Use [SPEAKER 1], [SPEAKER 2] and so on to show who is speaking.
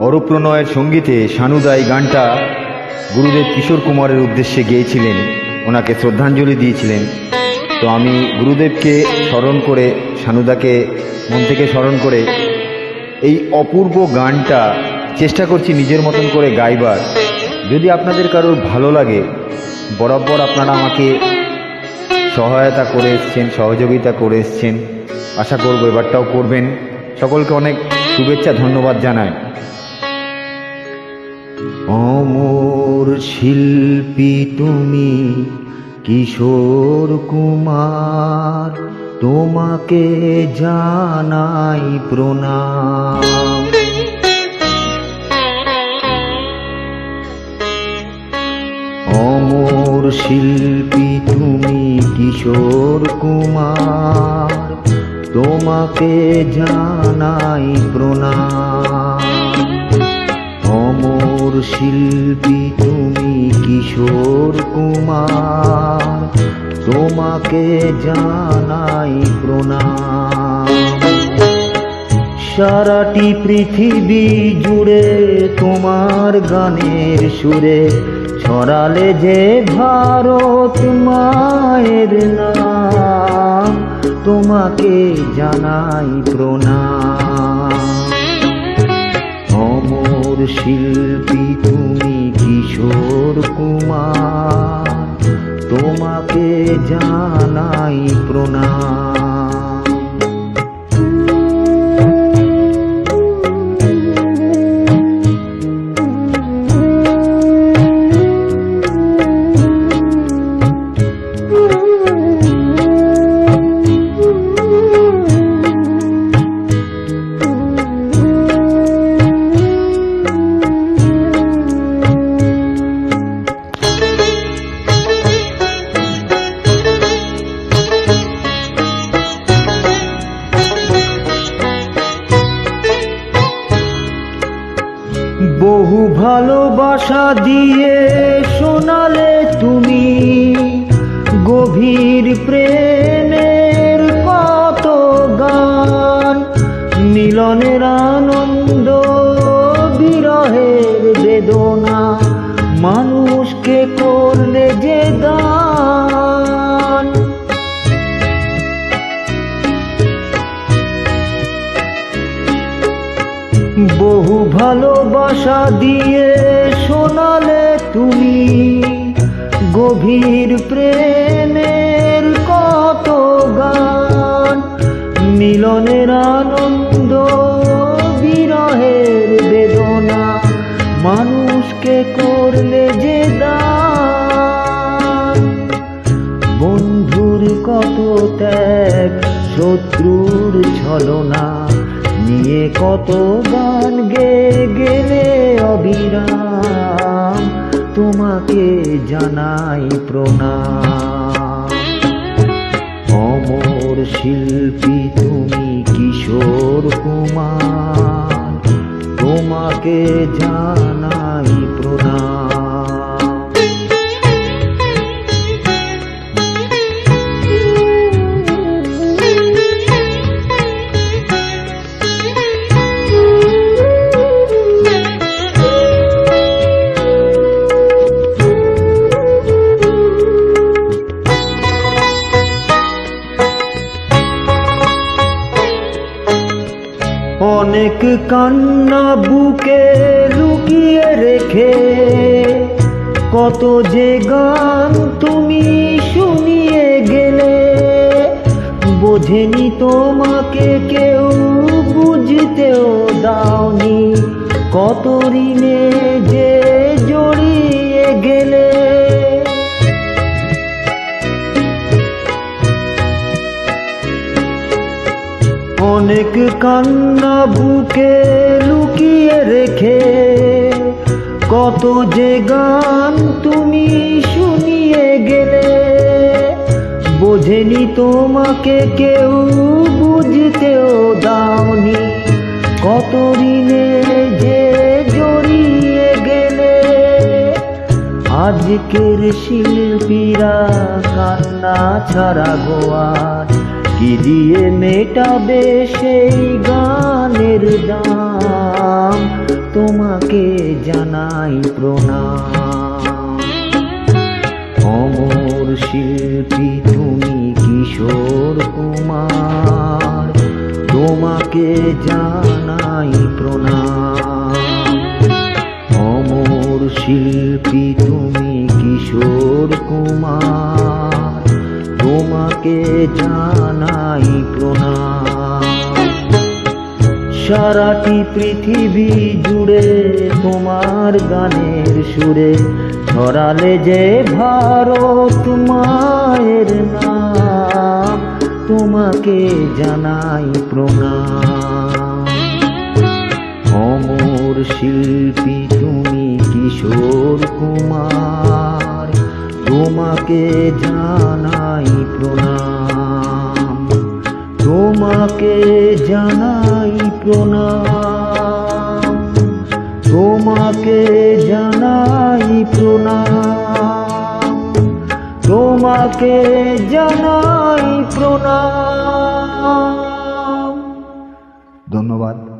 [SPEAKER 1] অরূপ প্রণয়ের সঙ্গীতে সানুদা এই গানটা গুরুদেব কিশোর কুমারের উদ্দেশ্যে গেয়েছিলেন, ওনাকে শ্রদ্ধাঞ্জলি দিয়েছিলেন। তো আমি গুরুদেবকে স্মরণ করে, সানুদাকে মন থেকে স্মরণ করে এই অপূর্ব গানটা চেষ্টা করছি নিজের মতন করে গাইবার। যদি আপনাদের কারোর ভালো লাগে, বরাবর আপনারা আমাকে সহায়তা করে এসছেন, সহযোগিতা করে এসছেন, আশা করব এবারটাও করবেন। সকলকে অনেক শুভেচ্ছা, ধন্যবাদ জানাই। অমর শিল্পী তুমি কিশোর কুমার, তোমাকে জানাই প্রণাম। অমর শিল্পী তুমি কিশোর কুমার, তোমাকে জানাই প্রণাম। অমর শিল্পী তুমি কিশোর কুমার, তোমাকে জানাই প্রণাম। সারাটি পৃথিবী জুড়ে তোমার গানের সুরে ছড়ালে যে ভারত মায়ের নাম, তোমাকে জানাই প্রণাম। অমর শিল্পী তুমি কিশোর কুমার, তোমাকে জানাই প্রণাম। বহু ভালোবাসা দিয়ে শোনালে তুমি গভীর প্রেমের কত গান, মিলনের আনন্দ বিরহের বেদনা, মানুষকে করলে যে দান। বহু ভালোবাসা দিয়ে শোনালে তুমি গভীর প্রেমের কত গান, মিলনের আনন্দ বিরহের বেদনা, মানুষকে করলে যে দান। বন্ধুর কত ত্যাগ, শত্রুর ছলনা নিয়ে কত গান গেয়ে গেলে অবিরাম, তোমাকে জানাই প্রণাম। অমর শিল্পী তুমি কিশোর কুমার, তোমাকে জানাই প্রণাম। অনেক কান্না বুকে লুকিয়ে রেখে কত যে গান তুমি শুনিয়ে গেলে, বোঝেনি তোমাকে কেউ, বুঝতেও দাওনি, কত ঋণে যে জড়িয়ে গেলে। অনেক কান্না বুকে লুকিয়ে রেখে কত যে গান তুমি শুনিয়ে গেলে, বোঝেনি তোমাকে কেউ, বুঝতেও দাওনি, কত ঋণে যে জড়িয়ে গেলে। আজকের শিল্পীরা কান্না ছাড়া গোয়ার কি দিয়ে মেটাবে সেই গানের দাম,
[SPEAKER 2] তোমাকে জানাই প্রণাম। অমর শিল্পী তুমি কিশোর কুমার, তোমাকে জানাই প্রণাম। অমর শিল্পী তুমি কিশোর কুমার, তোমাকে জানাই প্রণাম। সারাটি পৃথিবী জুড়ে তোমার গানের সুরে ছড়ালে যে ভারত মায়ের নাম, তোমাকে জানাই প্রণাম। অমর শিল্পী তুমি কিশোর কুমার, তোমাকে জানাই প্রণাম। তোমাকে জানাই প্রণাম, তোমাকে জানাই প্রণাম, তোমাকে জানাই প্রণাম।
[SPEAKER 1] ধন্যবাদ।